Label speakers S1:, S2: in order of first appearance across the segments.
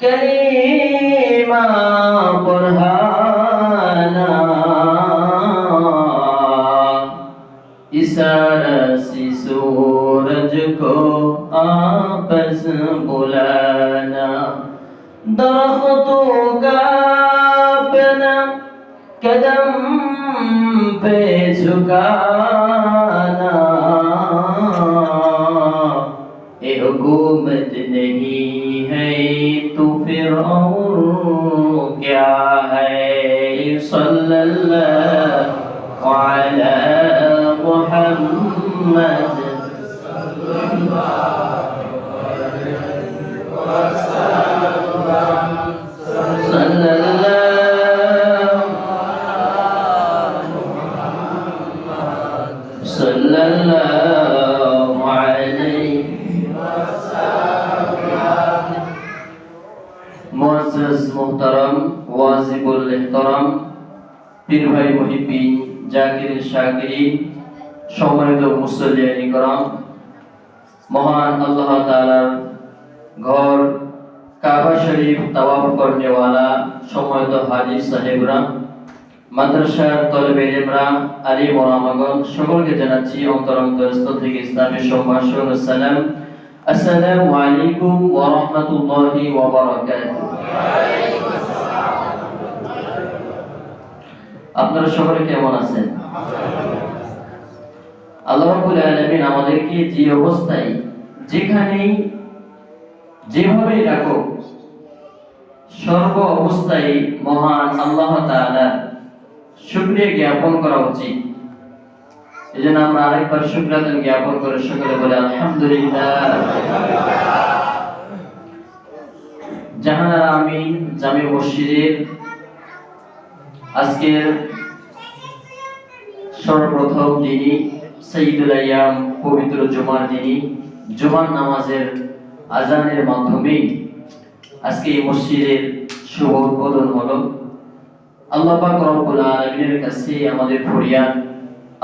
S1: कलीमा पढ़ाना, इशारा से सूरज को आपस बुलाना, दरख्तों का अपना कदम पे झुकाना, ये हुकूमत नहीं है तो फिर और क्या है। सल्लल्लाहु अलैहि मुहम्मद सल्लल्लाहु अलैहि मुअज़्ज़ज़ मुहतरम वाजिबुल एहतराम पीर भाई मुहिब्बीन জাকির শাকিরিন সম্মানিত মুসল্লিয়ান ইকরাম, মহান আল্লাহ তাআলার ঘর কাবা শরীফ তাওয়াফ করনে ওয়ালা সম্মানিত হাজী সাহেবরা, মাদ্রাসার তলবে ইলমরা, আলিম ওলামাগণ সকলকে জানাচ্ছি অন্তরস্থল থেকে ইসলামের সম্ভাষণ ও সালাম। আসসালামু আলাইকুম ওয়া রাহমাতুল্লাহি ওয়া বারাকাতুহু। আপনারা সকলে কেমন আছেন? আল্লাহ রাব্বুল আলামিন আমাদেরকে যে অবস্থায় যেখানেই যেভাবে রাখো সর্ব অবস্থায় মহান আল্লাহ তাআলা শুকরিয়া জ্ঞাপন করা উচিত। এজন্য আমরা আরেকবার শুকরিয়া জ্ঞাপন করে সকলে বলে আলহামদুলিল্লাহ। জাহানারা আমিন জামে মসজিদের আজকের সর্বপ্রথম দিনই সাইয়্যিদুল আইয়াম পবিত্র জুমার দিনই জুমার নামাজের আজানের মাধ্যমে আজকে এই মসজিদের শুভ উদ্বোধন হলো। আল্লাহ পাক রব্বুল আলামিনের কাছে আমাদের ফরিয়াদ,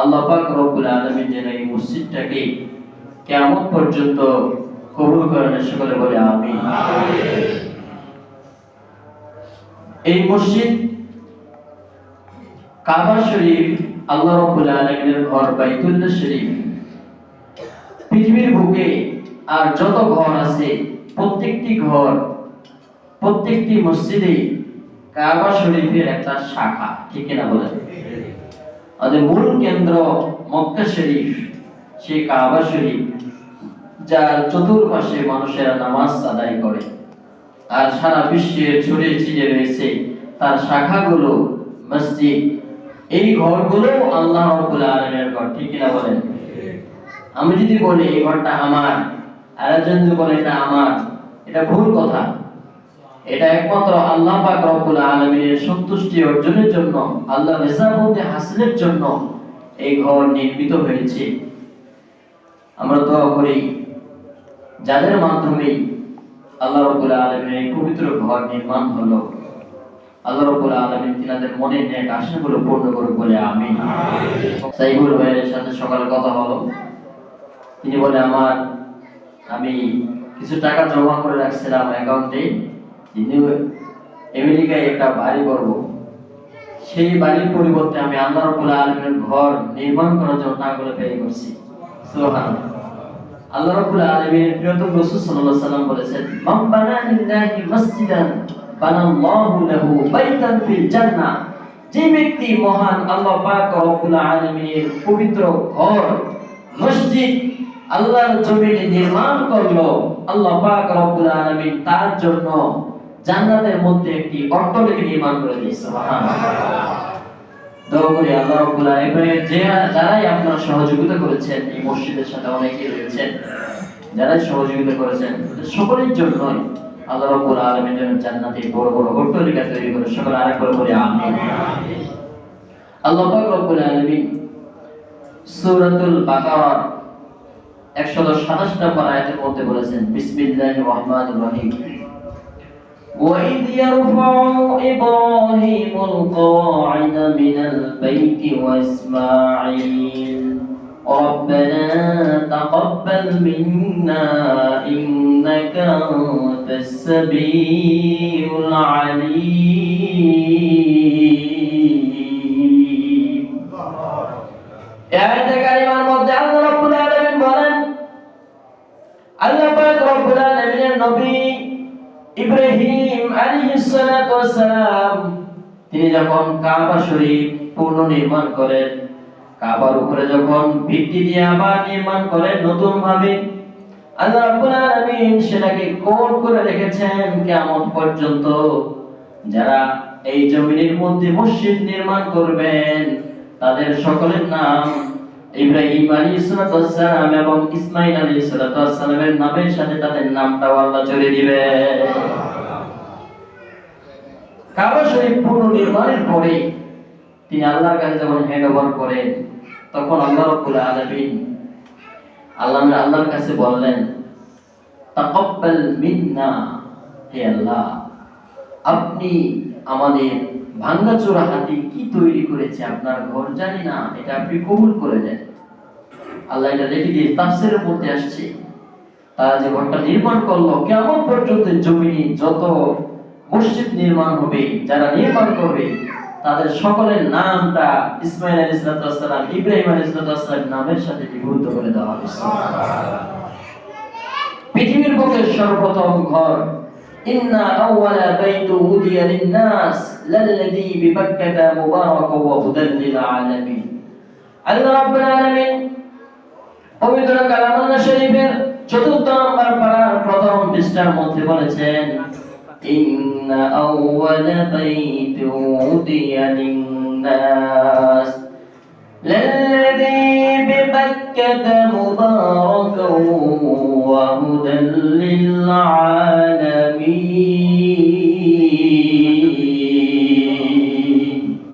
S1: আল্লাহ পাক রব্বুল আলামিন যেন এই মসজিদটাকে কিয়ামত পর্যন্ত কবুল করেন, সকলে বলে আমিন। এই মসজিদ কাবা শরীফ আল্লাহ রাব্বুল আলামিনের ঘর বাইতুল্লাহ শরীফ, পৃথিবীর বুকে আর যত ঘর আছে প্রত্যেকটি ঘর প্রত্যেকটি মসজিদে কাবা শরীফের একটা শাখা, ঠিক না বলেন? আমাদের মূল কেন্দ্র মক্কা শরীফ, সেই কাবা শরীফ যার চতুর্পাশে মানুষেরা নামাজ আদায় করে, আর সারা বিশ্বে ছড়িয়ে ছিটিয়ে রয়েছে তার শাখাগুলো মসজিদ। এই ঘরগুলো আল্লাহ রাব্বুল আলামিনের ঘর, ঠিক না বলেন? আমি যদি বলি এই ঘরটা আমার, আর একজন যদি বলে এটা আমার, এটা ভুল কথা। এটা একমাত্র আল্লাহ পাক রব্বুল আলামিনের সন্তুষ্টি অর্জনের জন্য, আল্লাহর রিযামতে হাসিলের জন্য এই ঘর নির্মিত হয়েছে। আমরা দোয়া করি যাদের মাধ্যমে আল্লাহ রাব্বুল আলামিনের এই পবিত্র ঘর নির্মাণ হলো, আল্লাহ রাব্বুল আলামিন তিনাদের মনের নেক আশাগুলো পূর্ণ করুক বলে আমিন। সাইবুল ভাইয়ের সাথে সকালে কথা হলো, তিনি বলে আমি কিছু টাকা জমা করে রাখছিলাম অ্যাকাউন্টে, তিনি আমেরিকায় একটা বাড়ি করব, সেই বাড়ির পরিবর্তে আমি আল্লাহ রাব্বুল আলামিনের ঘর নির্মাণ করার জন্য টাকাগুলো ব্যয় করছি। সুবহানাল্লাহ। আল্লাহ রাব্বুল আলামিনের প্রিয়তম রাসূল সাল্লাল্লাহু আলাইহি ওয়াসাল্লাম বলেছেন, মান বানা লিল্লাহি মাসজিদান বানাল্লাহু লাহু বাইতান ফিল জান্নাহ। যে ব্যক্তি মহান আল্লাহ পাক রব্বুল আলামিনের পবিত্র ঘর মসজিদ আল্লাহর জমিনে নির্মাণ করলো, আল্লাহ পাক রব্বুল আলামিন তার জন্য জান্নাতের মধ্যে একটি অট্টালিকা নির্মাণ করে দিয়েছে। সুবহানাল্লাহ। দোয়া করি আল্লাহ রাব্বুল আলামিন যারাই আপনারা সহযোগিতা করেছেন, এই মসজিদের সাথে অনেকেই রয়েছেন, যারাই সহযোগিতা করেছেন সকলের জন্য আল্লাহ রাব্বুল আলামিন যেন জান্নাতে বড় বড় অট্টালিকা তৈরি করে, সকলে আরেকবার বলি আমিন। আল্লাহ পাক রব্বুল আলামিন সূরাতুল বাকারা 127 নম্বর আয়াতের মধ্যে বলেছেন, বিসমিল্লাহির রহমানির রহিম, وَإِذْ يَرْفَعُ إِبْرَاهِيمُ الْقَوَاعِدَ مِنَ الْبَيْتِ وَإِسْمَاعِيلُ رَبَّنَا تَقَبَّلْ مِنَّا إِنَّكَ أَنْتَ আনতাস-সামিউল আলীম। এই আয়াতে কারিমার মধ্যে আল্লাহ রাব্বুল আলামিন বলেন, আল্লাহ পাক রব্বুল আলামিনের নবী ইব্রাহিম আলাইহিস সালাতু ওয়াস সালাম তিনি যখন কাবা শরীফ পুনর্নির্মাণ করেন, কাবার উপরে যখন ভিত্তি দিয়ে আবার নির্মাণ করেন নতুন ভাবে, আল্লাহ রাব্বুল আলামিন সেটাকে কোড করে রেখেছেন কিয়ামত পর্যন্ত। যারা এই জমিনের মধ্যে মসজিদ নির্মাণ করবেন তাদের সকলের নাম ইব্রাহিম আলাইহিস সালাম এবং ইসমাঈল আলাইহিস সালামের নামের সাথে তাদের নামটাও আল্লাহ জড়িয়ে দিবে। কাবা শরীফ পুনর্নির্মাণের পরে তিনি আল্লাহর কাছে যখন হ্যান্ড ওভার করেন, তখন আল্লাহ রাব্বুল আলামিন আল্লাহর কাছে বললেন, তাকাব্বাল মিন্না, হে আল্লাহ আপনি আমাদের ভাঙাচোরা হাতে কি তৈরি করেছে আপনার ঘর জানি না, এটা আপনি কবুল করে নেন। আল্লাহ এটা রেখে দিয়ে তাফসীরের মধ্যে আসছে, তারা যে ঘরটা নির্মাণ করলো কিয়ামত পর্যন্ত জমিনে যত মসজিদ নির্মাণ হবে, যারা নির্মাণ করবে তাদের সকলের নামটা ইসমাঈল আলাইহিস সালাম, ইব্রাহিম আলাইহিস সালামের নামের সাথে লিপিবদ্ধ করে দেওয়া হবে। পৃথিবীর বুকে সর্বপ্রথম ঘর, ইন্না আউওয়ালা বাইতু উদিয়া লিন-নাস লাল্লাযী বিবাক্কাতা মুবারাকান ওয়া হুদাল লিল আলামিন। আল্লাহ রাব্বুল আলামিন পবিত্র কালামুল্লাহ শরীফের ৪র্থ নম্বর পারার প্রথম পৃষ্ঠার মধ্যে বলেছেন, ইন্না আউওয়ালা বাইতু উদিয়া লিন-নাস লাল্লাযী বিবাক্কাতা মুবারাকান ওয়া হুদাল লিল আলামিন।